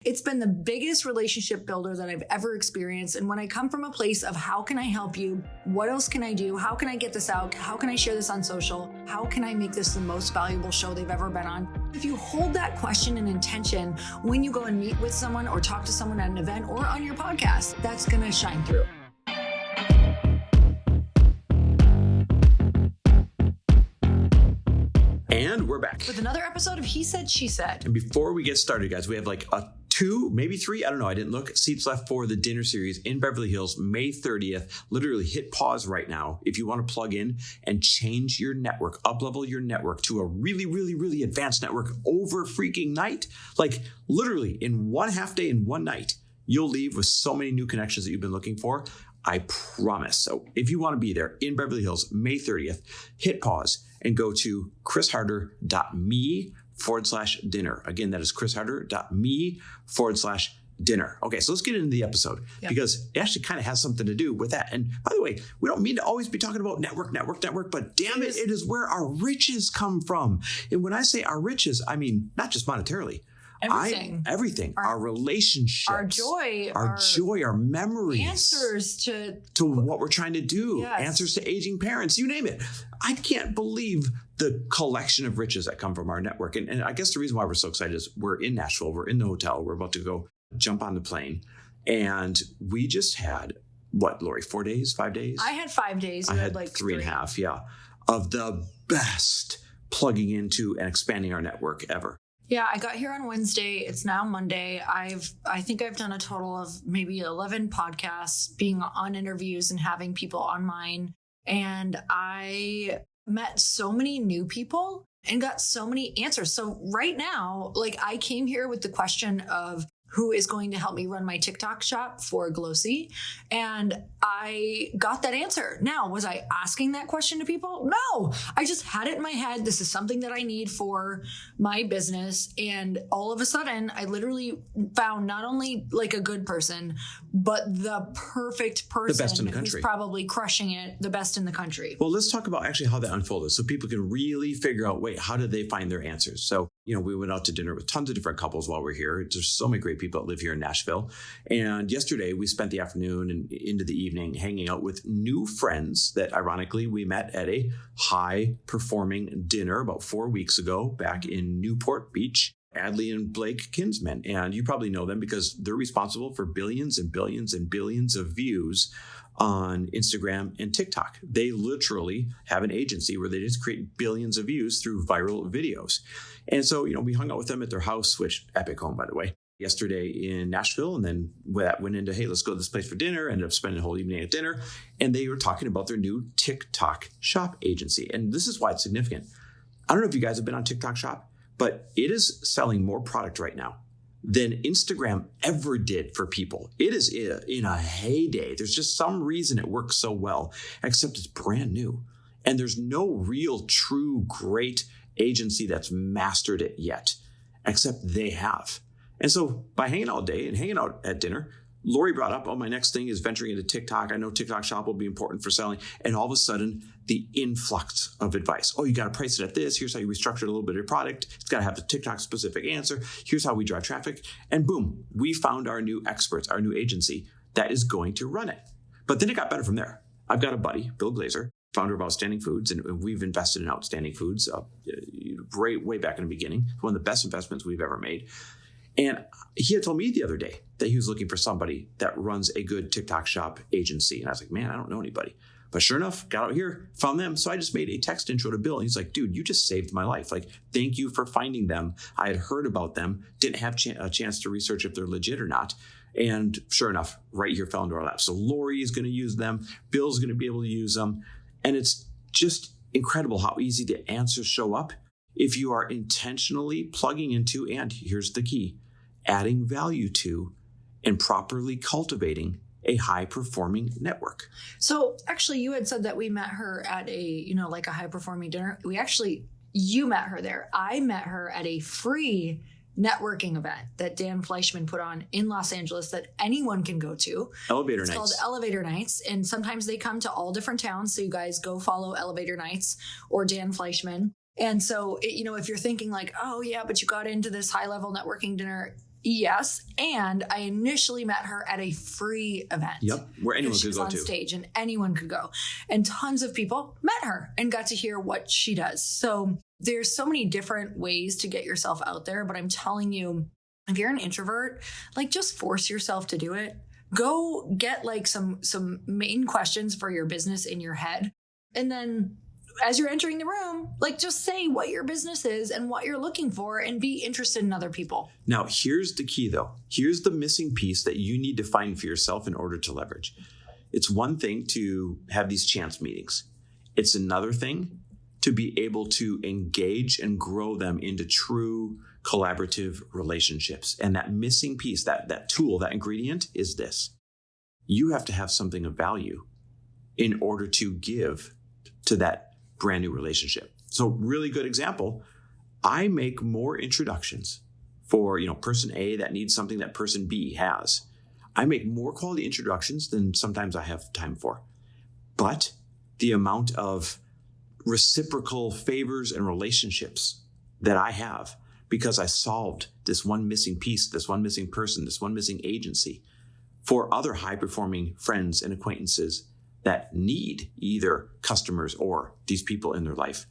It's been the biggest relationship builder that I've ever experienced. And when I come from a place of how can I help you? What else can I do? How can I get this out? How can I share this on social? How can I make this the most valuable show they've ever been on? If you hold that question and intention when you go and meet with someone or talk to someone at an event or on your podcast, that's going to shine through. And we're back with another episode of He Said, She Said. And before we get started, guys, we have like two, maybe three, I don't know, I didn't look, seats left for the dinner series in Beverly Hills, May 30th. Literally hit pause right now if you want to plug in and change your network, up-level your network to a really, really, really advanced network over freaking night. Like literally in one half day and one night, you'll leave with so many new connections that you've been looking for. I promise. So if you want to be there in Beverly Hills, May 30th, hit pause and go to chrisharder.me/dinner. Again, that is chrisharder.me/dinner. Okay, so let's get into the episode because it actually kind of has something to do with that. And by the way, we don't mean to always be talking about network, but damn it, it is where our riches come from. And when I say our riches, I mean not just monetarily. Everything. Our relationships, our joy, our memories, answers to what we're trying to do, answers to aging parents, you name it. I can't believe the collection of riches that come from our network. And I guess the reason why we're so excited is we're in Nashville, we're in the hotel, we're about to go jump on the plane. And we just had, what, Lori, 4 days, 5 days? I had 5 days. I had like three and a half, of the best plugging into and expanding our network ever. Yeah, I got here on Wednesday. It's now Monday. I think I've done a total of maybe 11 podcasts, being on interviews and having people on mine. And I met so many new people and got so many answers. So right now, like I came here with the question of who is going to help me run my TikTok shop for Glossy. And I got that answer. Now, was I asking that question to people? No, I just had it in my head. This is something that I need for my business. And all of a sudden, I literally found not only like a good person, but the perfect person. The best in the country. Who's probably crushing it, the best in the country. Well, let's talk about actually how that unfolded so people can really figure out, wait, how did they find their answers? So, we went out to dinner with tons of different couples while we're here. There's so many great people that live here in Nashville. And yesterday we spent the afternoon and into the evening hanging out with new friends that ironically we met at a high performing dinner about 4 weeks ago back in Newport Beach. Adley and Blake Kinsman. And you probably know them because they're responsible for billions and billions and billions of views on Instagram and TikTok. They literally have an agency where they just create billions of views through viral videos. And so, we hung out with them at their house, which epic home, by the way, yesterday in Nashville. And then that went into, hey, let's go to this place for dinner. Ended up spending the whole evening at dinner. And they were talking about their new TikTok shop agency. And this is why it's significant. I don't know if you guys have been on TikTok shop, but it is selling more product right now than Instagram ever did for people. It is in a heyday. There's just some reason it works so well, except it's brand new. And there's no real, true, great agency that's mastered it yet, except they have. And so by hanging out all day and hanging out at dinner, Lori brought up, my next thing is venturing into TikTok. I know TikTok shop will be important for selling. And all of a sudden, the influx of advice. You got to price it at this. Here's how you restructure a little bit of your product. It's got to have the TikTok specific answer. Here's how we drive traffic. And boom, we found our new experts, our new agency that is going to run it. But then it got better from there. I've got a buddy, Bill Glazer, founder of Outstanding Foods, and we've invested in Outstanding Foods way back in the beginning. One of the best investments we've ever made. And he had told me the other day that he was looking for somebody that runs a good TikTok shop agency. And I was like, man, I don't know anybody. But sure enough, got out here, found them. So I just made a text intro to Bill. And he's like, dude, you just saved my life. Like, thank you for finding them. I had heard about them, didn't have a chance to research if they're legit or not. And sure enough, right here fell into our lap. So Lori is going to use them. Bill's going to be able to use them. And it's just incredible how easy the answers show up if you are intentionally plugging into, and here's the key, adding value to and properly cultivating a high-performing network. So actually, you had said that we met her at a, like a high-performing dinner. You met her there. I met her at a free networking event that Dan Fleischman put on in Los Angeles that anyone can go to. Elevator Nights. It's called Elevator Nights. And sometimes they come to all different towns. So you guys go follow Elevator Nights or Dan Fleischman. And so, if you're thinking like, oh yeah, but you got into this high-level networking dinner, Yes. And I initially met her at a free event. Yep. Where anyone she could was go on to. stage and anyone could go. And tons of people met her and got to hear what she does. So there's so many different ways to get yourself out there. But I'm telling you, if you're an introvert, like just force yourself to do it. Go get like some main questions for your business in your head. And then as you're entering the room, like just say what your business is and what you're looking for and be interested in other people. Now, here's the key though. Here's the missing piece that you need to find for yourself in order to leverage. It's one thing to have these chance meetings. It's another thing to be able to engage and grow them into true collaborative relationships. And that missing piece, that tool, that ingredient is this. You have to have something of value in order to give to that brand new relationship. So really good example, I make more introductions for, person A that needs something that person B has. I make more quality introductions than sometimes I have time for. But the amount of reciprocal favors and relationships that I have because I solved this one missing piece, this one missing person, this one missing agency for other high-performing friends and acquaintances that need either customers or these people in their life.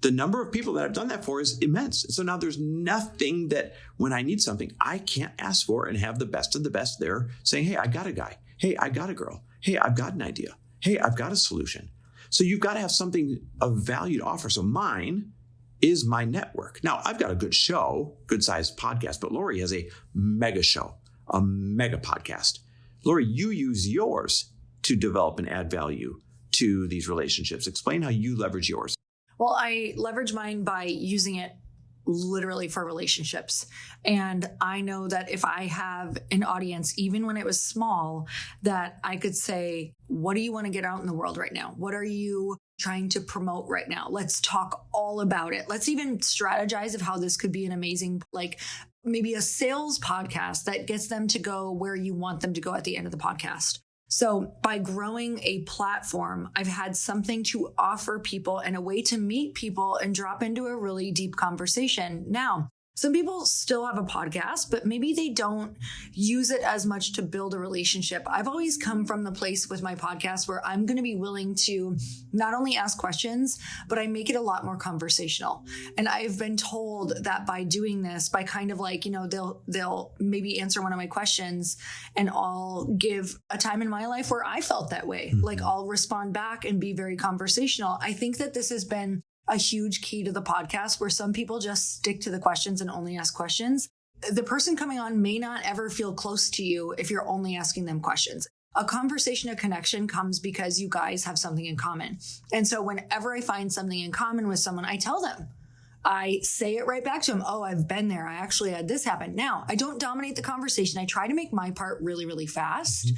The number of people that I've done that for is immense. So now there's nothing that when I need something, I can't ask for and have the best of the best there saying, hey, I got a guy. Hey, I got a girl. Hey, I've got an idea. Hey, I've got a solution. So you've got to have something of value to offer. So mine is my network. Now, I've got a good show, good-sized podcast, but Lori has a mega show, a mega podcast. Lori, you use yours to develop and add value to these relationships. Explain how you leverage yours. Well, I leverage mine by using it literally for relationships. And I know that if I have an audience, even when it was small, that I could say, what do you want to get out in the world right now? What are you trying to promote right now? Let's talk all about it. Let's even strategize of how this could be an amazing, like maybe a sales podcast that gets them to go where you want them to go at the end of the podcast. So by growing a platform, I've had something to offer people and a way to meet people and drop into a really deep conversation. Now, some people still have a podcast, but maybe they don't use it as much to build a relationship. I've always come from the place with my podcast where I'm going to be willing to not only ask questions, but I make it a lot more conversational. And I've been told that by doing this, by kind of like, they'll maybe answer one of my questions and I'll give a time in my life where I felt that way. Mm-hmm. Like I'll respond back and be very conversational. I think that this has been a huge key to the podcast where some people just stick to the questions and only ask questions. The person coming on may not ever feel close to you if you're only asking them questions. A conversation, a connection comes because you guys have something in common. And so whenever I find something in common with someone, I tell them. I say it right back to them. Oh, I've been there. I actually had this happen. Now, I don't dominate the conversation. I try to make my part really, really fast.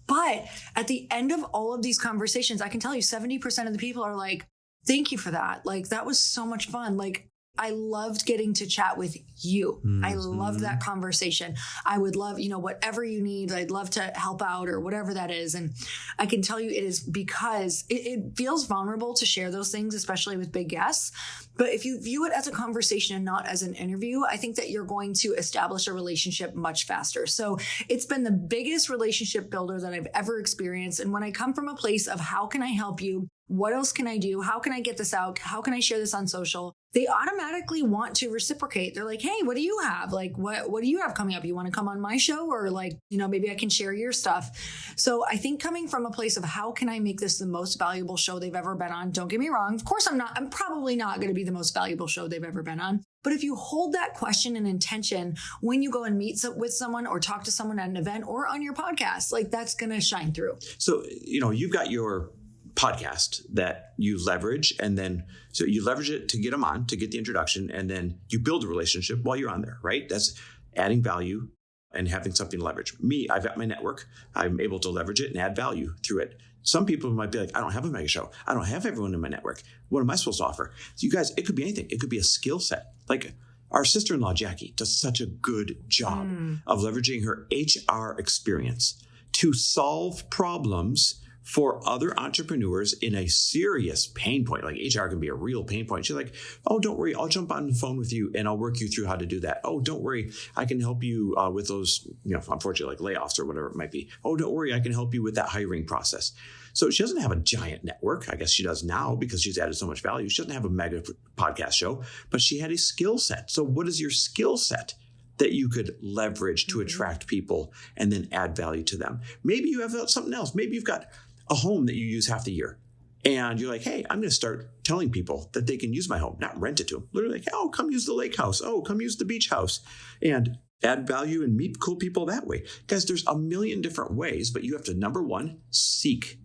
But at the end of all of these conversations, I can tell you 70% of the people are like, thank you for that. Like, that was so much fun. Like, I loved getting to chat with you. Mm-hmm. I loved that conversation. I would love, whatever you need, I'd love to help out or whatever that is. And I can tell you it is because it feels vulnerable to share those things, especially with big guests. But if you view it as a conversation and not as an interview, I think that you're going to establish a relationship much faster. So it's been the biggest relationship builder that I've ever experienced. And when I come from a place of how can I help you? What else can I do? How can I get this out? How can I share this on social? They automatically want to reciprocate. They're like, hey, what do you have? Like, what do you have coming up? You want to come on my show? Or like, maybe I can share your stuff. So I think coming from a place of how can I make this the most valuable show they've ever been on? Don't get me wrong. Of course, I'm probably not going to be the most valuable show they've ever been on. But if you hold that question and intention when you go and meet with someone or talk to someone at an event or on your podcast, like that's going to shine through. So, you've got your podcast that you leverage, and then so you leverage it to get them on, to get the introduction, and then you build a relationship while you're on there, right? That's adding value and having something to leverage. Me, I've got my network. I'm able to leverage it and add value through it. Some people might be like, I don't have a mega show. I don't have everyone in my network. What am I supposed to offer? So you guys, it could be anything. It could be a skill set. Like our sister-in-law, Jackie, does such a good job of leveraging her HR experience to solve problems for other entrepreneurs in a serious pain point. Like HR can be a real pain point. She's like, oh, don't worry. I'll jump on the phone with you and I'll work you through how to do that. Oh, don't worry. I can help you with those, unfortunately, like layoffs or whatever it might be. Oh, don't worry. I can help you with that hiring process. So she doesn't have a giant network. I guess she does now because she's added so much value. She doesn't have a mega podcast show, but she had a skill set. So what is your skill set that you could leverage to attract people and then add value to them? Maybe you have something else. Maybe you've got a home that you use half the year. And you're like, hey, I'm going to start telling people that they can use my home, not rent it to them. Literally like, oh, come use the lake house. Oh, come use the beach house. And add value and meet cool people that way. Guys, there's a million different ways, but you have to, number one, seek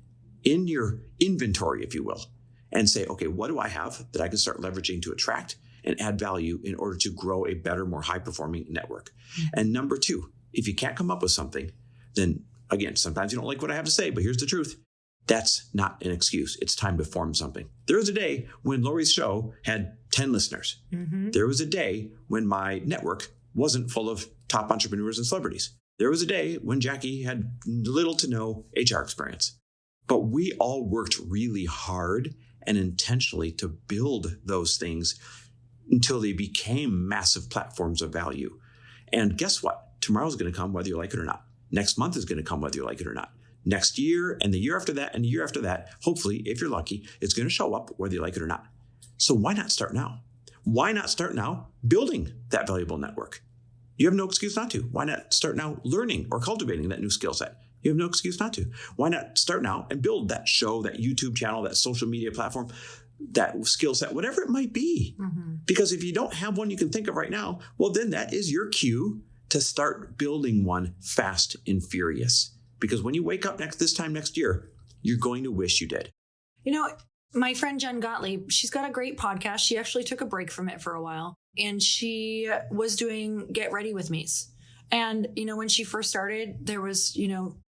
in your inventory, if you will, and say, okay, what do I have that I can start leveraging to attract and add value in order to grow a better, more high-performing network? And number two, if you can't come up with something, then again, sometimes you don't like what I have to say, but here's the truth. That's not an excuse. It's time to form something. There was a day when Lori's show had 10 listeners. There was a day when my network wasn't full of top entrepreneurs and celebrities. There was a day when Jackie had little to no HR experience. But we all worked really hard and intentionally to build those things until they became massive platforms of value. And guess what? Tomorrow's going to come whether you like it or not. Next month is going to come whether you like it or not. Next year and the year after that and the year after that, hopefully, if you're lucky, it's going to show up whether you like it or not. So why not start now? Why not start now building that valuable network? You have no excuse not to. Why not start now learning or cultivating that new skill set? You have no excuse not to. Why not start now and build that show, that YouTube channel, that social media platform, that skill set, whatever it might be? Because if you don't have one you can think of right now, well, then that is your cue to start building one fast and furious. Because when you wake up this time next year, you're going to wish you did. My friend Jen Gottlieb, she's got a great podcast. She actually took a break from it for a while, and she was doing Get Ready With Me's. And, when she first started, there was,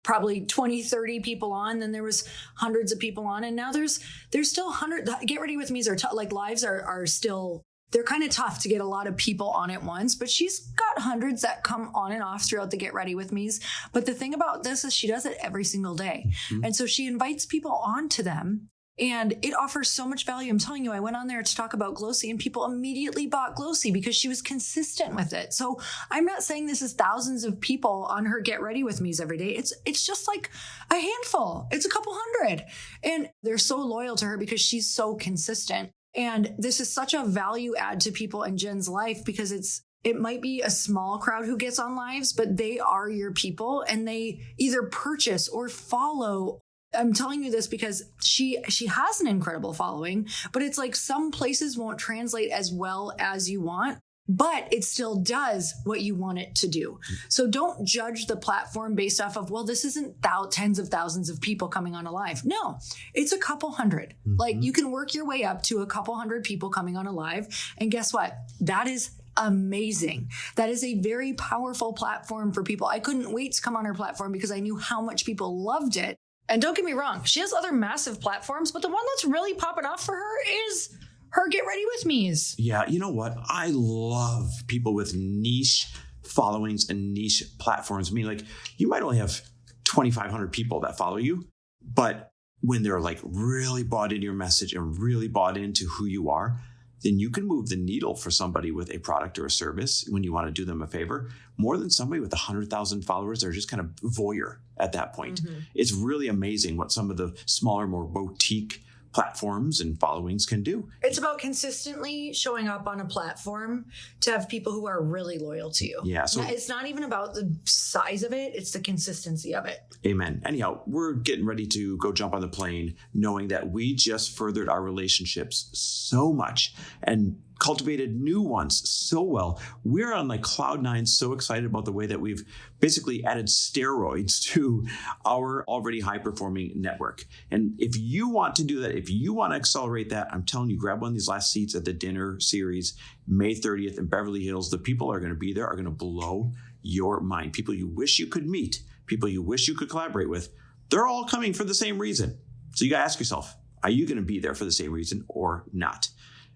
probably 20, 30 people on, then there was hundreds of people on. And now there's still hundreds. Get Ready With Me's are lives are still, they're kind of tough to get a lot of people on at once, but she's got hundreds that come on and off throughout the Get Ready With Me's. But the thing about this is she does it every single day. And so she invites people onto them. And it offers so much value. I'm telling you, I went on there to talk about Glossy and people immediately bought Glossy because she was consistent with it. So I'm not saying this is thousands of people on her Get Ready With Me's every day. It's just like a handful. It's a couple hundred. And they're so loyal to her because she's so consistent. And this is such a value add to people in Jen's life because it might be a small crowd who gets on lives, but they are your people and they either purchase or follow. I'm telling you this because she has an incredible following, but it's like some places won't translate as well as you want, but it still does what you want it to do. So don't judge the platform based off of, well, this isn't tens of thousands of people coming on a live. No, it's a couple hundred. Like you can work your way up to a couple hundred people coming on a live. And guess what? That is amazing. That is a very powerful platform for people. I couldn't wait to come on her platform because I knew how much people loved it. And don't get me wrong, she has other massive platforms, but the one that's really popping off for her is her Get Ready With Me's. Yeah, you know what? I love people with niche followings and niche platforms. I mean, like you might only have 2,500 people that follow you, but when they're like really bought into your message and really bought into who you are, then you can move the needle for somebody with a product or a service when you want to do them a favor, more than somebody with 100,000 followers that are just kind of voyeur at that point. It's really amazing what some of the smaller, more boutique platforms and followings can do. It's about consistently showing up on a platform to have people who are really loyal to you. Yeah. So it's not even about the size of it. It's the consistency of it. Amen. Anyhow, we're getting ready to go jump on the plane, knowing that we just furthered our relationships so much and cultivated new ones so well. We're on like cloud nine, so excited about the way that we've basically added steroids to our already high performing network. And if you want to do that, if you want to accelerate that, I'm telling you, grab one of these last seats at the dinner series, May 30th in Beverly Hills. The people are going to be there are going to blow your mind. People you wish you could meet, people you wish you could collaborate with. They're all coming for the same reason. So you got to ask yourself, are you going to be there for the same reason or not?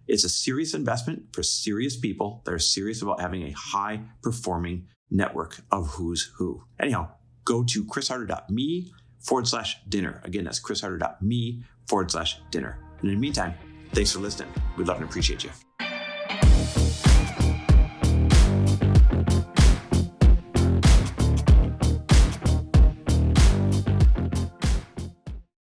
It's a serious investment for serious people that are serious about having a high-performing network of who's who. Anyhow, go to chrisharder.me chrisharder.me/dinner. Again, that's chrisharder.me/dinner. And in the meantime, thanks for listening. We'd love and appreciate you.